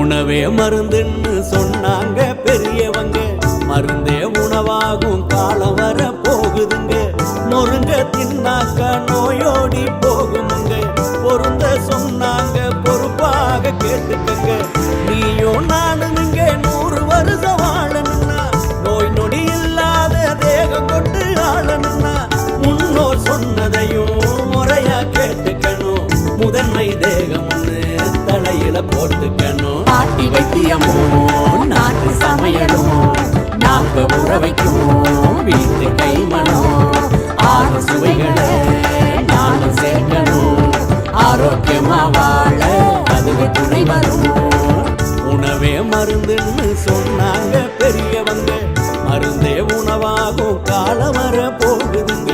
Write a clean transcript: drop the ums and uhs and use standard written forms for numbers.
உணவே மருந்துன்னு சொன்னாங்க பெரியவங்க, மருந்தே உணவாகும் காலம் வர போகுதுங்க. நொறுங்க தின்னாக்க நோயோடி போகுமுங்க, பொருந்த சொன்னாங்க பொறுப்பாக கேட்டுக்கங்க. நீயும் நானுங்க 100 வருஷம் வாழணும்னா, நோய் நொடி இல்லாத தேகம் கொண்டு ஆளணும்னா, முன்னோர் சொன்னதையும் முறையா கேட்டுக்கணும். முதன்மை தேகம் தலையில போட்டுக்கணும். நாட்டி வைத்தியமோ நாட்டு சமையலும் நாக்க உற வைக்கும் வீட்டு கைமணம். 6 சுவைகளை நானும் சேர்க்கணும். ஆரோக்கியமா வாழ அதுவே துணை வரும். உணவே மருந்துன்னு சொன்னாங்க பெரியவங்க, மருந்தே உணவாகும் காலம் வர போகுதுங்க.